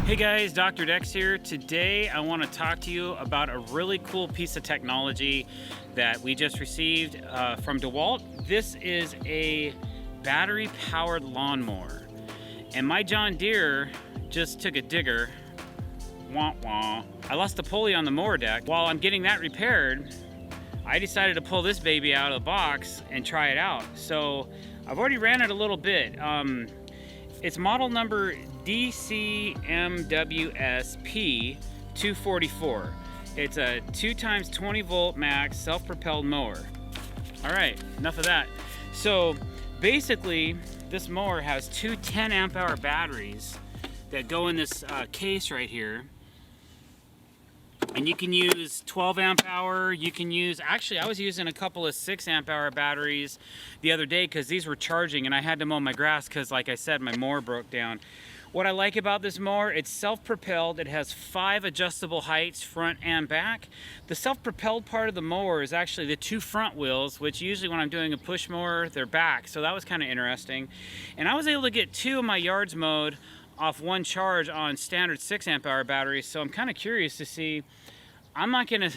Hey guys, Dr. Decks here. Today I want to talk to you about a really cool piece of technology that we just received from DeWalt. This is a battery-powered lawnmower. And my John Deere just took a digger. Wah wah. I lost the pulley on the mower deck. While I'm getting that repaired, I decided to pull this baby out of the box and try it out. So I've already ran it a little bit. It's model number DCMWSP244. It's a 2x 20 volt max self-propelled mower. All right, enough of that. So basically, this mower has two 10 amp hour batteries that go in this case right here. And you can use 12 amp hour, you can use, actually I was using a couple of 6 amp hour batteries the other day because these were charging and I had to mow my grass because, like I said, my mower broke down. What I like about this mower, it's self-propelled. It has 5 adjustable heights, front and back. The self-propelled part of the mower is actually the 2 front wheels, which usually when I'm doing a push mower, they're back. So that was kind of interesting. And I was able to get 2 of my yards mowed off one charge on standard 6 amp hour batteries. So I'm kind of curious to see. I'm not gonna,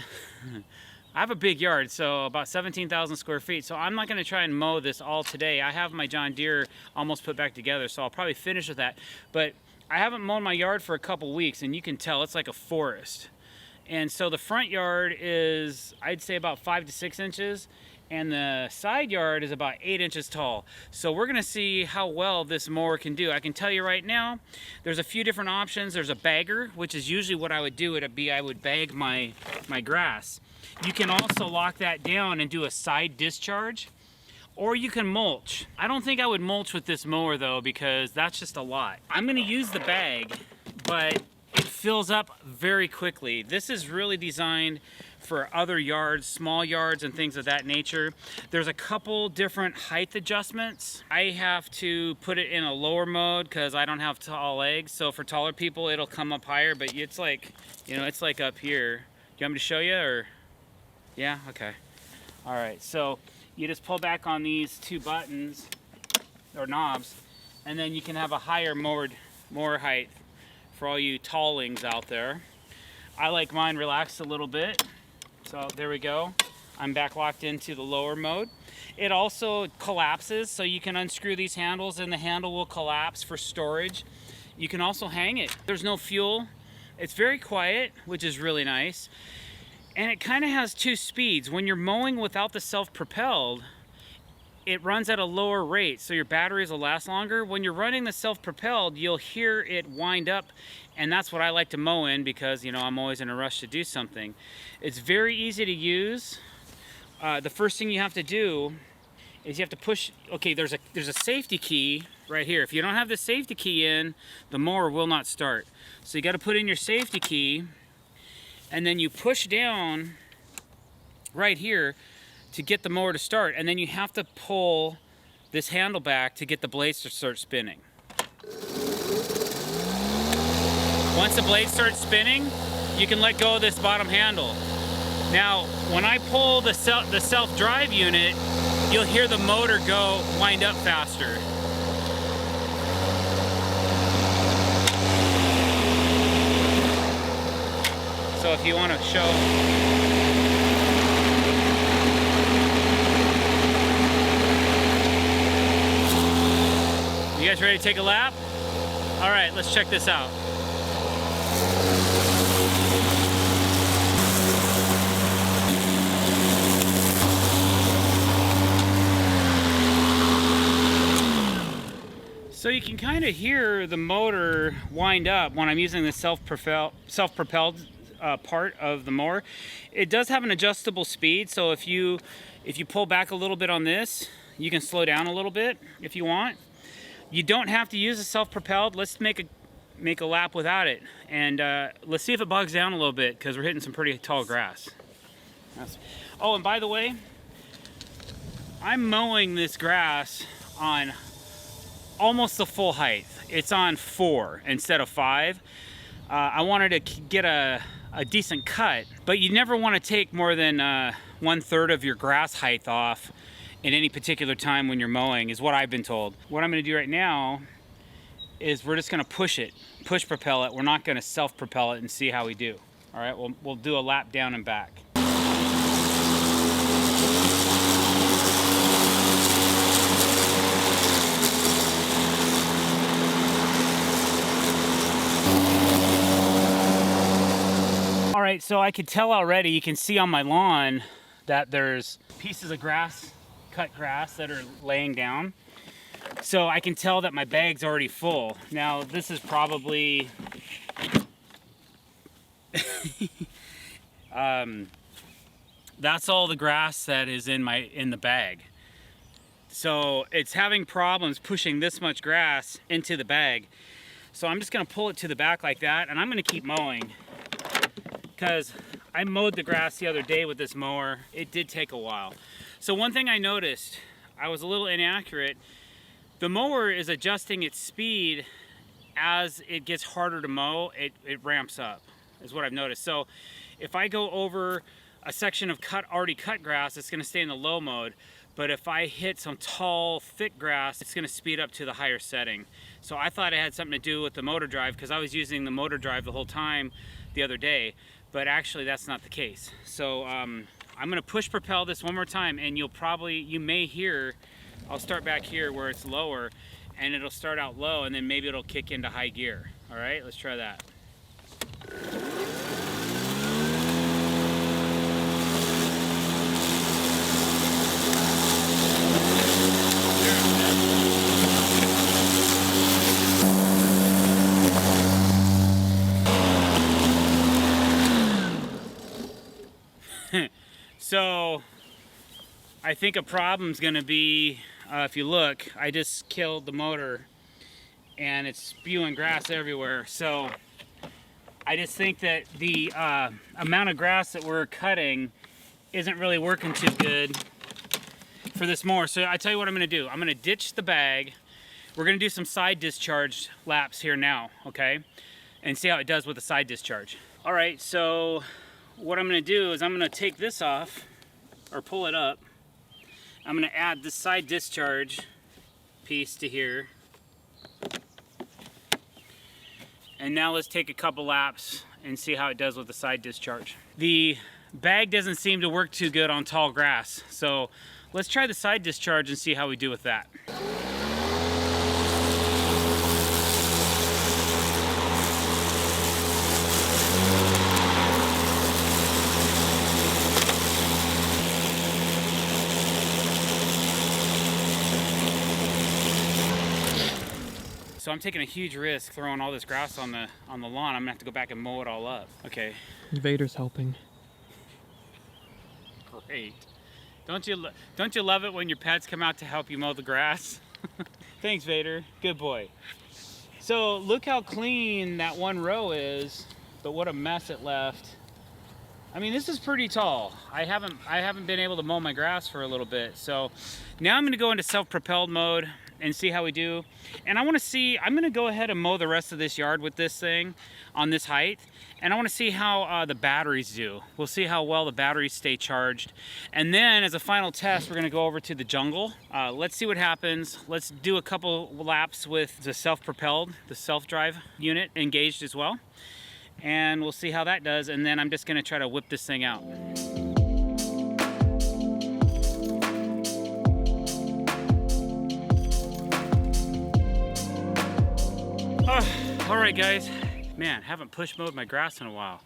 I have a big yard, so about 17,000 square feet. So I'm not gonna try and mow this all today. I have my John Deere almost put back together, so I'll probably finish with that. But I haven't mown my yard for a couple weeks, and you can tell it's like a forest. And so the front yard is, I'd say, about 5 to 6 inches, and the side yard is about 8 inches tall. So we're gonna see how well this mower can do. I can tell you right now, there's a few different options. There's a bagger, which is usually what I would do. I would bag my grass. You can also lock that down and do a side discharge, or you can mulch. I don't think I would mulch with this mower though, because that's just a lot. I'm gonna use the bag, but it fills up very quickly. This is really designed for other yards, small yards and things of that nature. There's a couple different height adjustments. I have to put it in a lower mode because I don't have tall legs. So for taller people, it'll come up higher, but it's like, you know, it's like up here. Do you want me to show you, or? Yeah, okay. All right, so you just pull back on these 2 buttons or knobs, and then you can have a higher mower height for all you tallings out there. I like mine relaxed a little bit. So there we go. I'm back locked into the lower mode. It also collapses, so you can unscrew these handles and the handle will collapse for storage. You can also hang it. There's no fuel. It's very quiet, which is really nice. And it kind of has 2 speeds. When you're mowing without the self-propelled, it runs at a lower rate, so your batteries will last longer. When you're running the self-propelled, you'll hear it wind up, and that's what I like to mow in because, you know, I'm always in a rush to do something. It's very easy to use. The first thing you have to do is you have to push. Okay, there's a safety key right here. If you don't have the safety key in, the mower will not start. So you got to put in your safety key, and then you push down right here to get the mower to start, and then you have to pull this handle back to get the blades to start spinning. Once the blade starts spinning, you can let go of this bottom handle. Now, when I pull the self-drive unit, you'll hear the motor wind up faster. So if you want to show, you guys ready to take a lap? All right, let's check this out. So you can kind of hear the motor wind up when I'm using the self-propelled part of the mower. It does have an adjustable speed, so if you pull back a little bit on this, you can slow down a little bit if you want. You don't have to use a self-propelled. Let's make a lap without it, and let's see if it bogs down a little bit because we're hitting some pretty tall grass. Oh, and by the way, I'm mowing this grass on almost the full height. It's on 4 instead of 5. I wanted to get a decent cut, but you never want to take more than 1/3 of your grass height off at any particular time when you're mowing, is what I've been told. What I'm going to do right now is we're just gonna push propel it. We're not gonna self-propel it and see how we do. All right, we'll do a lap down and back. All right, so I can tell already, you can see on my lawn that there's pieces of grass, cut grass that are laying down. So I can tell that my bag's already full. Now this is probably, that's all the grass that is in the bag. So it's having problems pushing this much grass into the bag. So I'm just gonna pull it to the back like that, and I'm gonna keep mowing. Because I mowed the grass the other day with this mower. It did take a while. So one thing I noticed, I was a little inaccurate. The mower is adjusting its speed as it gets harder to mow. It ramps up, is what I've noticed. So if I go over a section of already cut grass, it's gonna stay in the low mode. But if I hit some tall, thick grass, it's gonna speed up to the higher setting. So I thought it had something to do with the motor drive, because I was using the motor drive the whole time the other day. But actually that's not the case. So I'm gonna push propel this one more time, and you may hear, I'll start back here where it's lower, and it'll start out low, and then maybe it'll kick into high gear. All right, let's try that. So I think a problem's gonna be, if you look, I just killed the motor and it's spewing grass everywhere. So I just think that the amount of grass that we're cutting isn't really working too good for this mower. So I tell you what I'm gonna do. I'm gonna ditch the bag. We're gonna do some side discharge laps here now, okay? And see how it does with the side discharge. All right, so what I'm gonna do is I'm gonna take this off, or pull it up. I'm gonna add this side discharge piece to here. And now let's take a couple laps and see how it does with the side discharge. The bag doesn't seem to work too good on tall grass, so let's try the side discharge and see how we do with that. So I'm taking a huge risk throwing all this grass on the lawn. I'm gonna have to go back and mow it all up. Okay. Vader's helping. Great. Don't you love it when your pets come out to help you mow the grass? Thanks, Vader. Good boy. So look how clean that one row is, but what a mess it left. I mean, this is pretty tall. I haven't been able to mow my grass for a little bit. So now I'm gonna go into self-propelled mode and see how we do. And I'm gonna go ahead and mow the rest of this yard with this thing on this height. And I wanna see how the batteries do. We'll see how well the batteries stay charged. And then as a final test, we're gonna go over to the jungle. Let's see what happens. Let's do a couple laps with the self-propelled, the self-drive unit engaged as well. And we'll see how that does. And then I'm just gonna try to whip this thing out. All right, guys. Man, haven't push mowed my grass in a while.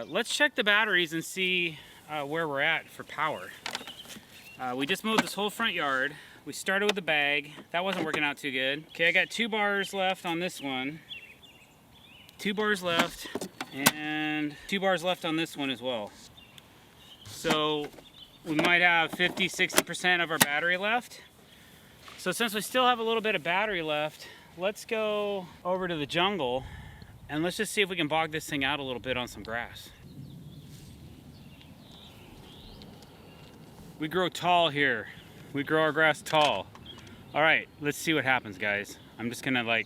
Let's check the batteries and see where we're at for power. We just mowed this whole front yard. We started with the bag. That wasn't working out too good. Okay, I got 2 bars left on this one. 2 bars left, and 2 bars left on this one as well. So we might have 50–60% of our battery left. So since we still have a little bit of battery left, let's go over to the jungle and let's just see if we can bog this thing out a little bit on some grass. We grow tall here. We grow our grass tall. All right, let's see what happens, guys. I'm just gonna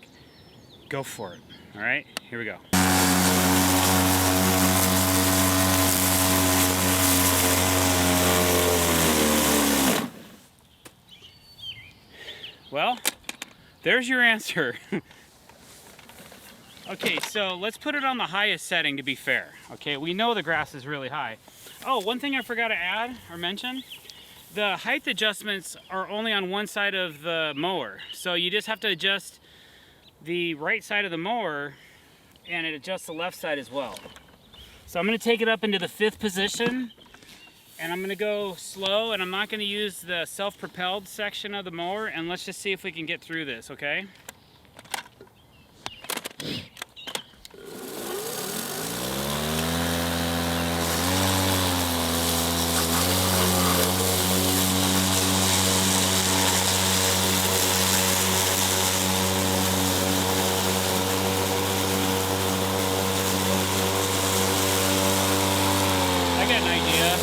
go for it. All right, here we go. Well, there's your answer. Okay, so let's put it on the highest setting to be fair. Okay, we know the grass is really high. Oh, one thing I forgot to add or mention, the height adjustments are only on one side of the mower. So you just have to adjust the right side of the mower and it adjusts the left side as well. So I'm gonna take it up into the 5th position and I'm gonna go slow, and I'm not gonna use the self-propelled section of the mower, and let's just see if we can get through this, okay? I got an idea.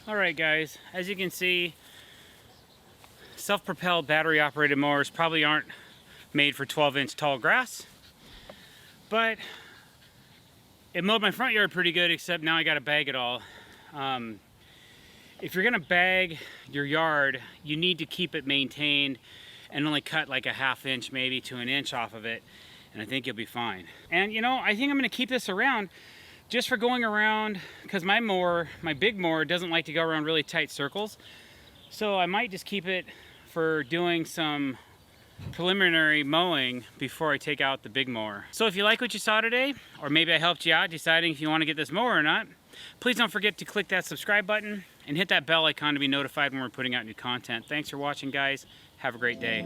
Alright guys, as you can see, self-propelled battery operated mowers probably aren't made for 12-inch tall grass, but it mowed my front yard pretty good, except now I gotta bag it all. If you're gonna bag your yard, you need to keep it maintained and only cut like a 1/2 inch maybe to 1 inch off of it, and I think you'll be fine. And you know, I think I'm gonna keep this around just for going around, because my mower, my big mower, doesn't like to go around really tight circles. So I might just keep it for doing some preliminary mowing before I take out the big mower. So if you like what you saw today, or maybe I helped you out deciding if you want to get this mower or not, please don't forget to click that subscribe button and hit that bell icon to be notified when we're putting out new content. Thanks for watching, guys. Have a great day.